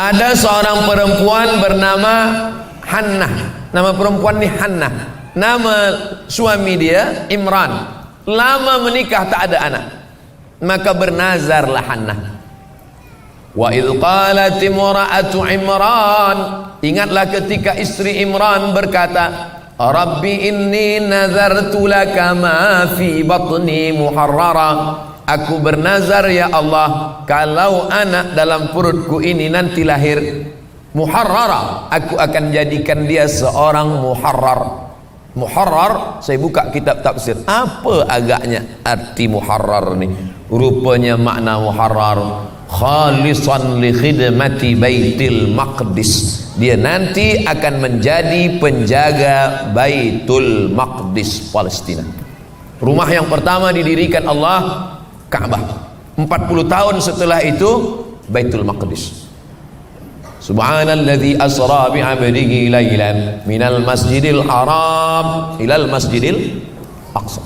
Ada seorang perempuan bernama Hannah. Nama perempuan ini Hannah. Nama suami dia Imran. Lama menikah tak ada anak, maka bernazarlah Hannah. Wa idh qalat imra'atu Imran, ingatlah ketika istri Imran berkata, Rabbi inni nazartu laka ma fi batni muharrara, aku bernazar ya Allah, kalau anak dalam perutku ini nanti lahir muharrara, aku akan jadikan dia seorang muharrar. Muharrar, saya buka kitab tafsir, apa agaknya arti muharrar ni? Rupanya makna muharrar khalisan li khidmati Baitul Maqdis, dia nanti akan menjadi penjaga Baitul Maqdis Palestina. Rumah yang pertama didirikan Allah, Ka'bah. 40 tahun setelah itu Baitul Maqdis. Subhanalladzi asra bi'abdihi lailan minal masjidil haram ilal masjidil aqsa.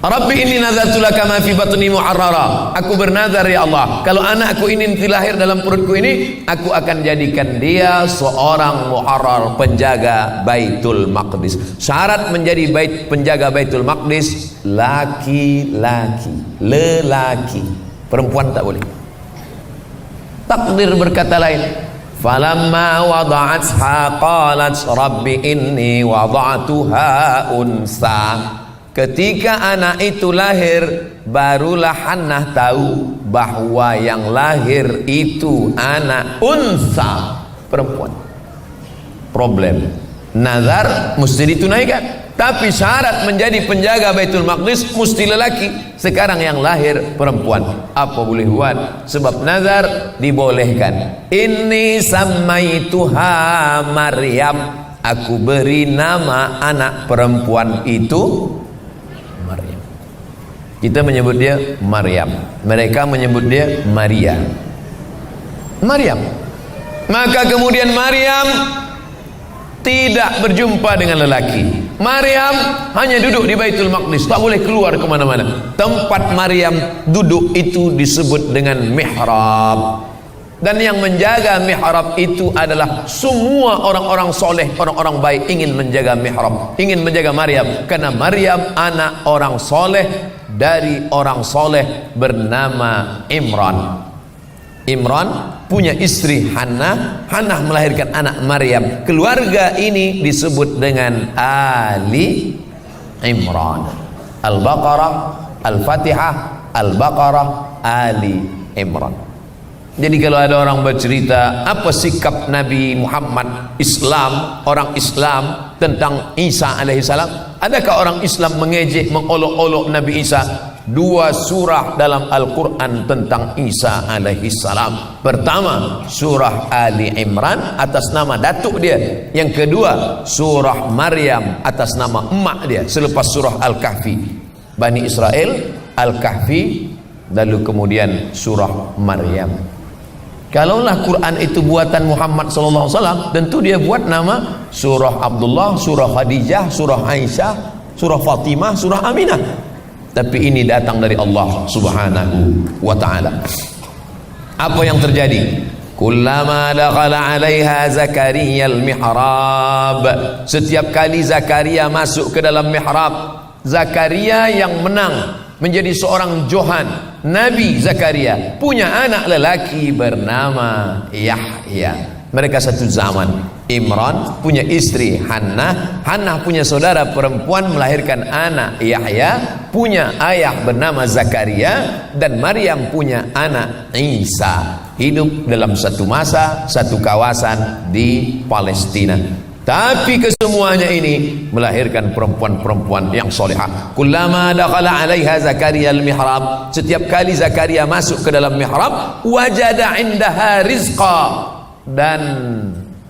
Rabbi inni nazartu laka ma fi batni muharrara, aku bernazar ya Allah, kalau anakku ini nanti lahir dalam perutku ini, aku akan jadikan dia seorang muharrar, penjaga Baitul Maqdis. Syarat menjadi penjaga Baitul Maqdis laki-laki, lelaki, perempuan tak boleh. Takdir berkata lain, falamma wada'atha qalat rabbi inni wada'tuha unsa. Ketika anak itu lahir, barulah Hannah tahu bahwa yang lahir itu anak unsa, perempuan. Problem, nazar mesti ditunaikan, tapi syarat menjadi penjaga Baitul Maqdis mesti lelaki. Sekarang yang lahir perempuan, apa boleh buat? Sebab nazar dibolehkan. Inni samaituha Maryam, aku beri nama anak perempuan itu Maryam. Kita menyebut dia Maryam, mereka menyebut dia Maria. Maryam. Maka kemudian Maryam tidak berjumpa dengan lelaki. Maryam hanya duduk di Baitul Maqdis, tak boleh keluar kemana-mana. Tempat Maryam duduk itu disebut dengan mihrab. Dan yang menjaga mihrab itu adalah semua orang-orang soleh, orang-orang baik ingin menjaga mihrab, ingin menjaga Maryam, karena Maryam anak orang soleh dari orang soleh bernama Imran. Imran punya istri Hannah, Hannah melahirkan anak Maryam. Keluarga ini disebut dengan Ali Imran. Al-Baqarah, Al-Fatihah, Al-Baqarah, Ali Imran. Jadi kalau ada orang bercerita apa sikap Nabi Muhammad Islam, orang Islam tentang Isa alaihissalam, adakah orang Islam mengejek, mengolok-olok Nabi Isa? 2 surah dalam Al-Quran tentang Isa alaihissalam. Pertama, surah Ali Imran atas nama datuk dia. Yang kedua, surah Maryam atas nama emak dia, selepas surah Al-Kahfi. Bani Israel, Al-Kahfi, lalu kemudian surah Maryam. Kalaulah Quran itu buatan Muhammad SAW, tentu dia buat nama surah Abdullah, surah Khadijah, surah Aisyah, surah Fatimah, surah Aminah. Tapi ini datang dari Allah Subhanahu wa ta'ala. Apa yang terjadi? Kullama dakhala 'alaiha Zakaria al-mihrab, setiap kali Zakaria masuk ke dalam mihrab, Zakaria yang menang menjadi seorang Johan, Nabi Zakaria punya anak lelaki bernama Yahya. Mereka satu zaman. Imran punya istri Hannah, Hannah punya saudara perempuan melahirkan anak Yahya, punya ayah bernama Zakaria, dan Maryam punya anak Isa. Hidup dalam satu masa, satu kawasan di Palestina. Tapi kesemuanya ini melahirkan perempuan-perempuan yang solehah. Kullama dakhala 'alaiha Zakaria al-mihrab, setiap kali Zakaria masuk ke dalam mihrab, wajada 'indaha rizqa, dan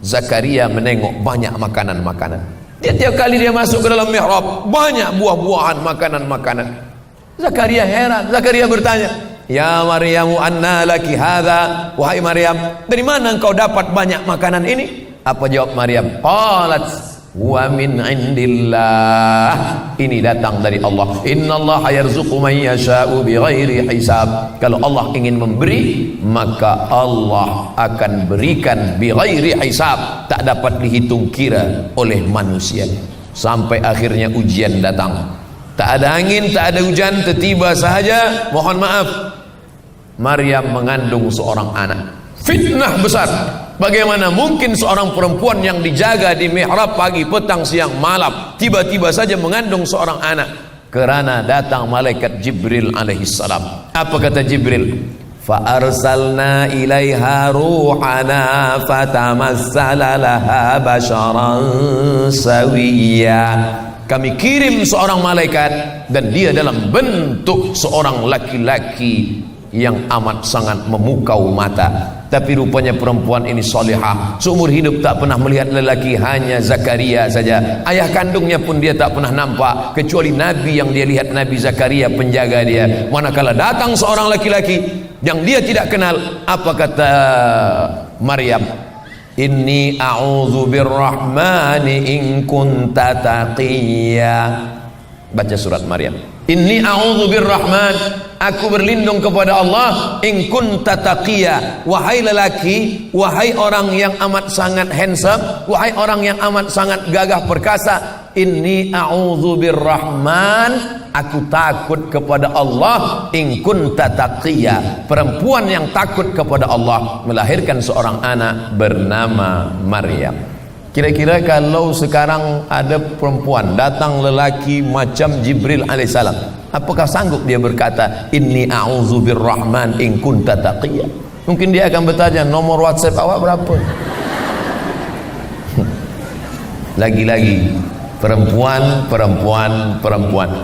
Zakaria menengok banyak makanan-makanan. Tiap kali dia masuk ke dalam mihrab, banyak buah-buahan, makanan-makanan. Zakaria heran. Zakaria bertanya, "Ya Maryamu, anna laki hadza?" Wahai Maryam, dari mana engkau dapat banyak makanan ini? Apa jawab Maryam? Qalat, wa min indillah. Ini datang dari Allah. Innallaha yarzuqu man yasha'u bighairi hisab. Kalau Allah ingin memberi, maka Allah akan berikan bighairi hisab, tak dapat dihitung kira oleh manusia. Sampai akhirnya ujian datang. Tak ada angin, tak ada hujan, tiba-tiba sahaja, mohon maaf, Maryam mengandung seorang anak. Fitnah besar. Bagaimana mungkin seorang perempuan yang dijaga di mihrab pagi, petang, siang, malam, tiba-tiba saja mengandung seorang anak? Kerana datang malaikat Jibril alaihissalam. Apa kata Jibril? Fa arsalna ilaiha ruhana fatamassala laha basharan sawiyya. Kami kirim seorang malaikat dan dia dalam bentuk seorang laki-laki yang amat sangat memukau mata. Tapi rupanya perempuan ini solehah, seumur hidup tak pernah melihat lelaki, hanya Zakaria saja. Ayah kandungnya pun dia tak pernah nampak, kecuali Nabi yang dia lihat, Nabi Zakaria penjaga dia. Manakala datang seorang laki-laki yang dia tidak kenal, apa kata Maryam? Inni a'udzu birrahmani in kunta taqiyya. Baca surat Maryam. Inni a'udzu birrahman, aku berlindung kepada Allah, in kunta taqiyya, wahai lelaki, wahai orang yang amat sangat handsome, wahai orang yang amat sangat gagah perkasa. Inni a'udzu birrahman, aku takut kepada Allah, in kunta taqiyya. Perempuan yang takut kepada Allah melahirkan seorang anak bernama Maryam. Kira-kira kalau sekarang ada perempuan, datang lelaki macam Jibril alaihissalam, apakah sanggup dia berkata inni a'udzu birrahman in kunta taqiyya? Mungkin dia akan bertanya, nomor WhatsApp awak berapa? Lagi-lagi perempuan.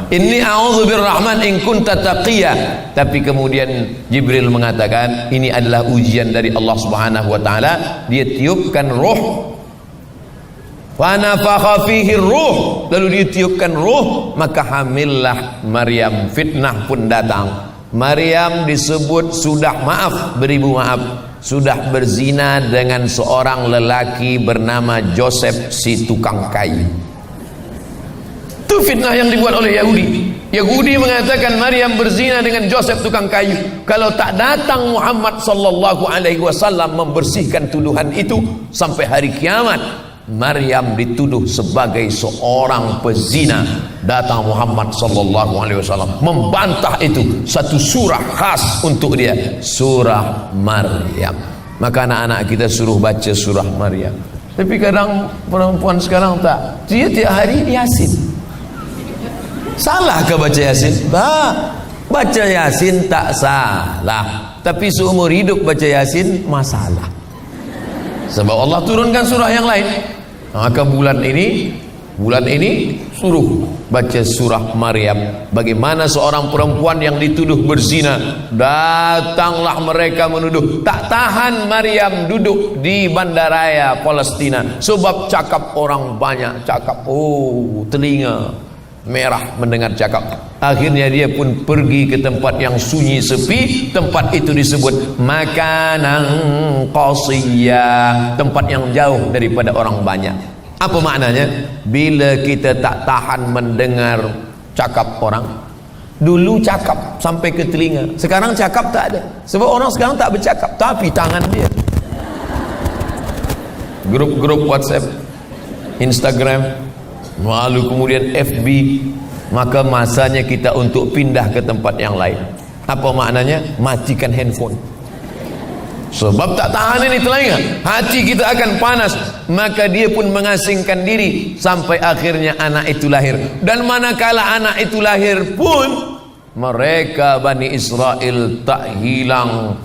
Inni a'udzu birrahman in kunta taqiyya. Tapi kemudian Jibril mengatakan ini adalah ujian dari Allah Subhanahu wa taala. Dia tiupkan roh, wa nafakha fihi ruh, lalu ditiupkan ruh, maka hamillah Maryam. Fitnah pun datang. Maryam disebut sudah, maaf, beribu maaf, sudah berzina dengan seorang lelaki bernama Joseph si tukang kayu. Itu fitnah yang dibuat oleh Yahudi. Yahudi mengatakan Maryam berzina dengan Joseph tukang kayu. Kalau tak datang Muhammad sallallahu alaihi wasallam membersihkan tuduhan itu, sampai hari kiamat Maryam dituduh sebagai seorang pezina. Datang Muhammad sallallahu alaihi wasallam membantah itu. Satu surah khas untuk dia, surah Maryam. Maka anak-anak kita suruh baca surah Maryam. Tapi kadang perempuan sekarang tak, dia tiap hari Yasin. Salah ke baca Yasin? Baca Yasin tak salah, tapi seumur hidup baca Yasin masalah. Sebab Allah turunkan surah yang lain. Maka bulan ini suruh baca surah Maryam. Bagaimana seorang perempuan yang dituduh berzina, datanglah mereka menuduh. Tak tahan Maryam duduk di bandaraya Palestina, sebab cakap orang banyak, cakap, oh, telinga merah mendengar cakap. Akhirnya dia pun pergi ke tempat yang sunyi sepi. Tempat itu disebut makanan qasiyah, tempat yang jauh daripada orang banyak. Apa maknanya? Bila kita tak tahan mendengar cakap orang. Dulu cakap sampai ke telinga, sekarang cakap tak ada. Sebab orang sekarang tak bercakap, tapi tangan dia. Grup-grup WhatsApp, Instagram, lalu kemudian FB. Maka masanya kita untuk pindah ke tempat yang lain. Apa maknanya? Matikan handphone. Sebab tak tahan ini telinga, hati kita akan panas. Maka dia pun mengasingkan diri sampai akhirnya anak itu lahir. Dan manakala anak itu lahir pun, mereka Bani Israel tak hilang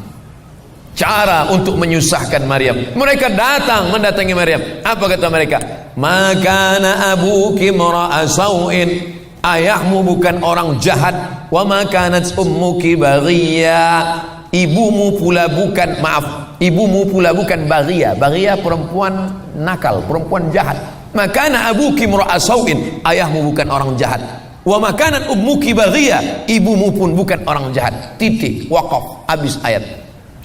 cara untuk menyusahkan Maryam. Mereka datang mendatangi Maryam. Apa kata mereka? Makana abuki mara'a sau'in, ayahmu bukan orang jahat. Wa makanat ummuki baghiyya, ibumu pula bukan, maaf, ibumu pula bukan baghiyya. Baghiyya perempuan nakal, perempuan jahat. Makana abuki mara'a sau'in, ayahmu bukan orang jahat. Wa makanat ummuki baghiyya, ibumu pun bukan orang jahat. Titik, waqaf, habis ayat.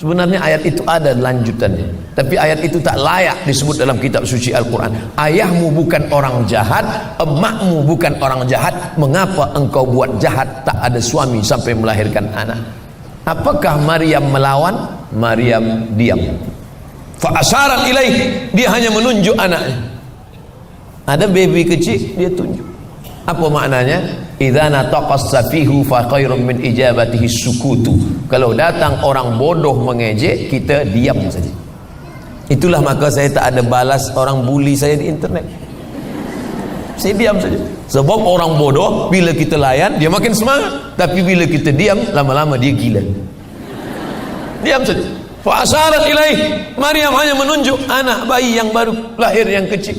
Sebenarnya ayat itu ada lanjutannya, tapi ayat itu tak layak disebut dalam kitab suci Al-Quran. Ayahmu bukan orang jahat, emakmu bukan orang jahat, mengapa engkau buat jahat, tak ada suami sampai melahirkan anak? Apakah Maryam melawan? Maryam diam. Fa'asyarat ilaih, dia hanya menunjuk anaknya. Ada baby kecil, dia tunjuk. Apa maknanya? Idza nataqas safihu fa khairum min ijabatihi sukutu. Kalau datang orang bodoh mengejek, kita diam saja. Itulah maka saya tak ada balas orang bully saya di internet. Saya diam saja. Sebab orang bodoh bila kita layan dia makin semangat, tapi bila kita diam lama-lama dia gila. Diam saja. Fa asyarat ilaih, Maryam hanya menunjuk anak bayi yang baru lahir yang kecil.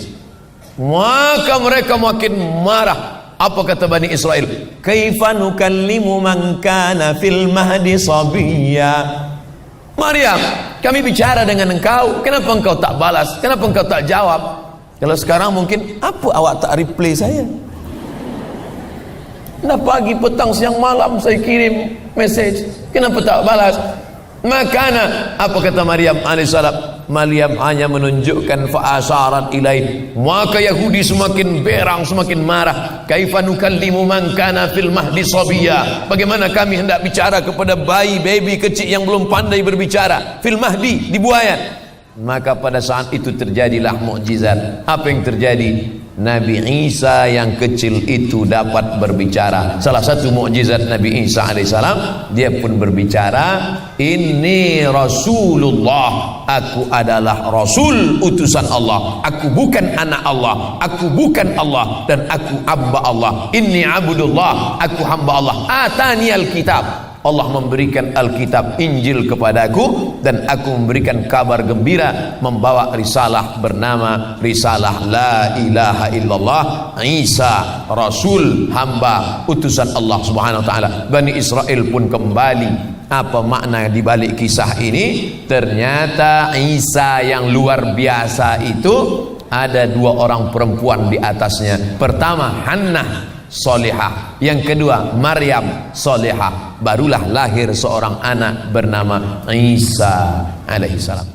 Maka mereka makin marah. Apa kata Bani Israel? Kaifa nukallimu man kana fil mahdi sabiyya. Maryam, kami bicara dengan engkau, kenapa engkau tak balas? Kenapa engkau tak jawab? Kalau sekarang mungkin, apa awak tak reply saya? Nah, pagi, petang, siang, malam saya kirim message, kenapa tak balas? Makana, apa kata Maryam alaihissalam? Maryam hanya menunjukkan fa'asyarat ilaih. Maka Yahudi semakin berang, semakin marah. Kaifa nukallimu man kana fil mahdi sabiyya. Bagaimana kami hendak bicara kepada bayi kecil yang belum pandai berbicara fil mahdi, di buayan. Maka pada saat itu terjadilah mukjizat. Apa yang terjadi? Nabi Isa yang kecil itu dapat berbicara. Salah satu mukjizat Nabi Isa alaihissalam, dia pun berbicara, inni Rasulullah, aku adalah Rasul utusan Allah, aku bukan anak Allah, aku bukan Allah, dan aku hamba Allah. Inni abdullah, aku hamba Allah. Atani alkitab, Allah memberikan Alkitab Injil kepadaku, dan aku memberikan kabar gembira, membawa risalah bernama risalah la ilaha illallah, Isa Rasul, hamba utusan Allah subhanahu wa ta'ala. Bani Israel pun kembali. Apa makna di balik kisah ini? Ternyata Isa yang luar biasa itu ada dua orang perempuan di atasnya. Pertama Hannah solehah, yang kedua Maryam solehah. Barulah lahir seorang anak bernama Isa alaihissalam.